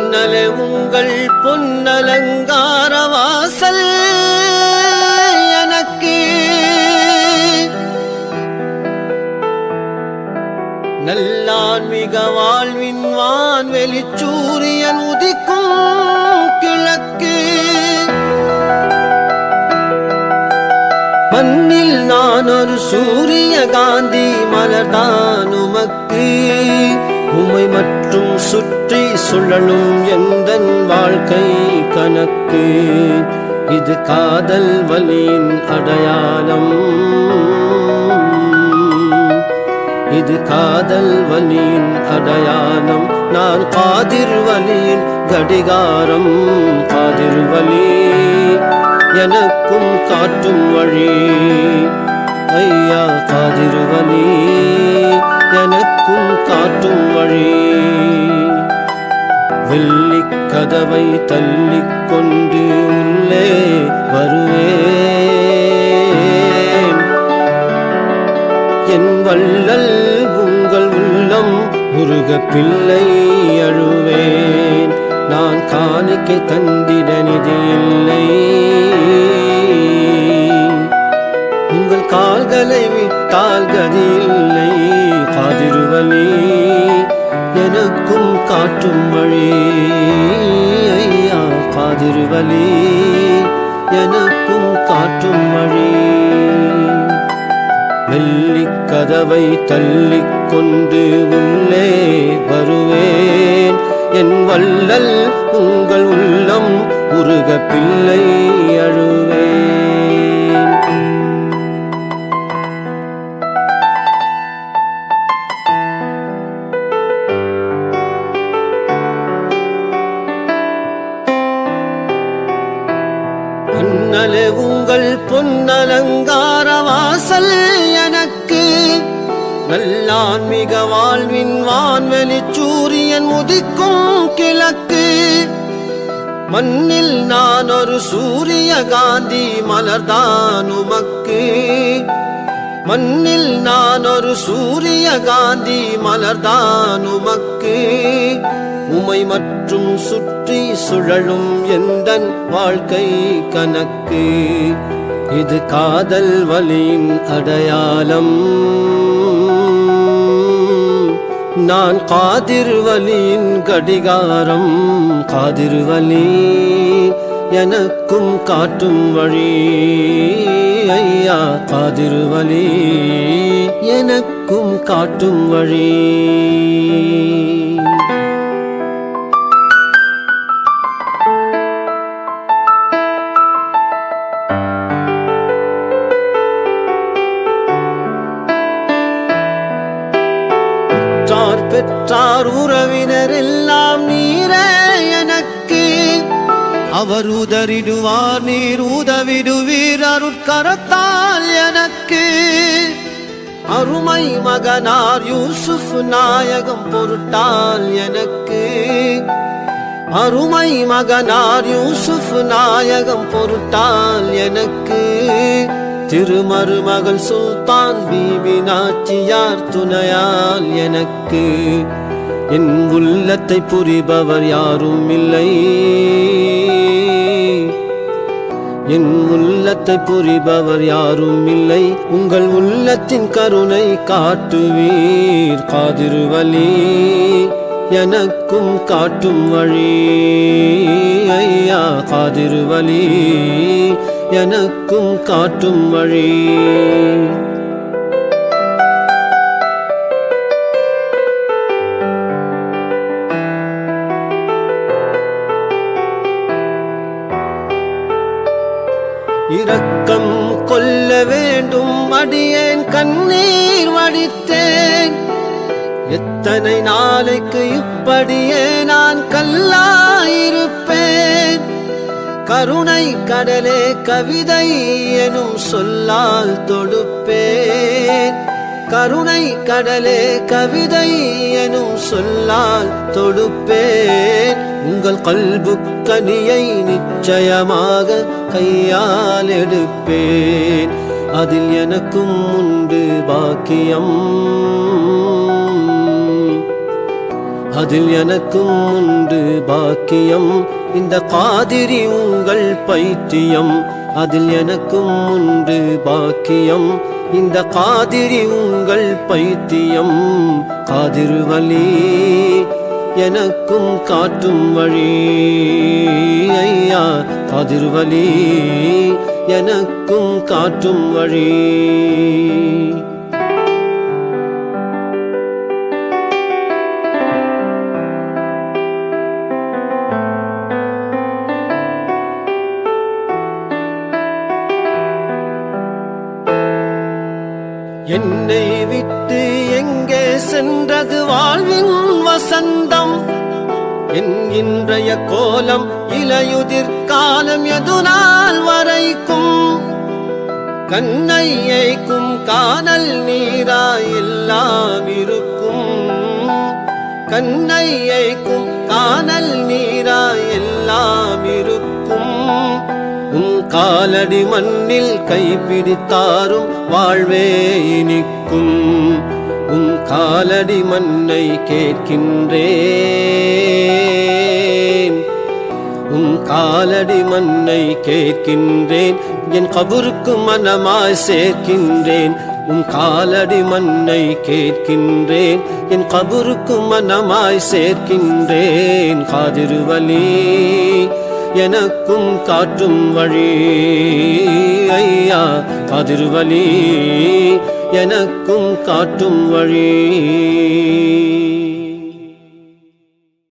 அண்ணலே உங்கள் பொன்னலங்கார வாசல் எனக்கு நல்லான்மிக வாழ்வின் வான்வெளி சூரியன் உதிக்கும் கிழக்கு மண்ணில் நான் ஒரு சூரிய காந்தி மலர்தான் உமக்கு உமை மற்றும் சுற்றி சுழலும் எந்தன் வாழ்க்கை கணக்கு இது காதல் வலியின் அடையாளம் இது காதல் வலியின் அடையாளம் நான் காதிர் வலியின் கடிகாரம் காதிர் வலி எனக்கும் காட்டும் வழி ஐயா காதிர் வலி எனக்கும் காட்டும் வழி வெள்ளிக் கதவை தள்ளிக்கொண்டு உள்ளே வருவேன் என் வள்ளல் உங்கள் உள்ளம் முருக பிள்ளை அழுவேன் நான் காணிக்கை தந்திட நிதி இல்லை உங்கள் கால்களை விட்டால் கதி இல்லை காதிர் வலி எனக்கும் காட்டும் வழி ஐயா காதிர் வலி எனக்கும் காட்டும் வழி வெள்ளிக் கதவை தள்ளிக்கொண்டு உள்ளே வருவேன் என் வள்ளல் உங்கள் உள்ளம் உருக பிள்ளை அழுவேன் அண்ணலே உங்கள் பொன்னலங்கார வாசல் எனக்கு நல்லான்மிக வாழ்வின் வான்வெளி சூரியன் உதிக்கும் கிழக்கு மண்ணில் நான் ஒரு சூரிய காந்தி மலர்தான் உமக்கு மண்ணில் நான் ஒரு சூரிய காந்தி மலர்தான் உமக்கு உமை மற்றும் சுற்றி சுழலும் எந்தன் வாழ்க்கை கணக்கு இது காதல் வலியின் அடையாளம் நான் காதிர் வலியின் கடிகாரம் காதிர் வலி எனக்கும் காட்டும் வழி ஐயா காதிர் வலி எனக்கும் காட்டும் வழி பெற்றார் உறவினர் எல்லாம் நீரே எனக்கு அவர் உதறிடுவார் நீர் உதவிடுவீர் அருட்கரத்தால் எனக்கு அருமை மகனார் யூசுப் நாயகம் பொருட்டால் எனக்கு அருமை மகனார் யூசுப் நாயகம் பொருட்டால் எனக்கு திருமருமகள் சுல்தான் பீபி நாச்சியார் துணையால் எனக்கு என் உள்ளத்தை புரிபவர் யாரும் இல்லை என் உள்ளத்தை புரிபவர் யாரும் இல்லை உங்கள் உள்ளத்தின் கருணை காட்டுவீர் காதிர் வலி எனக்கும் காட்டும் வழி ஐயா காதிர் வலி எனக்கும் காட்டும் வழி இரக்கம் கொள்ள வேண்டும் அடியேன் கண்ணீர் வடித்தேன் எத்தனை நாளைக்கு இப்படியே நான் கல்லாயிருப்பேன் கருணை கடலே கவிதை எனும் சொல்லால் தொடுப்பேன் கருணை கடலே கவிதை எனும் சொல்லால் தொடுப்பேன் உங்கள் கல்பு கனியை நிச்சயமாக கையால் எடுப்பேன் அதில் எனக்கும் உண்டு பாக்கியம் அதில் எனக்கும் உண்டு பாக்கியம், இந்த காதிரி உங்கள் பைத்தியம். அதில் எனக்கும் உண்டு பாக்கியம், இந்த காதிரி உங்கள் பைத்தியம். காதிர் வலி எனக்கும் காட்டும் வழி, ஐயா காதிர் வலி எனக்கும் காட்டும் வழி. என்னை விட்டு எங்கே சென்றது வாழ்வின் வசந்தம், என் இன்றைய கோலம் இலையுதிர் காலம் எது நாள் வரைக்கும். கண்ணை ஏய்க்கும் காணல் நீராய் எல்லாம் இருக்கும், கண்ணை ஏய்க்கும் காணல் நீராய் எல்லாம் இருக்கும். உன் காலடி மண்ணில் கைப்பிடித்தாரும் வாழ்வே இனிக்கும். உன் காலடி மண்ணை கேட்கின்றேன், உன் காலடி மண்ணை கேட்கின்றேன். என் கபருக்கு மனமாய் சேர்க்கின்றேன். உன் காலடி மண்ணை கேட்கின்றேன், என் கபருக்கு மனமாய் சேர்க்கின்றேன். காதிர் வலி எனக்கும் காட்டும் வழி, ஐயா காதிர் வலி எனக்கும் காட்டும் வழி.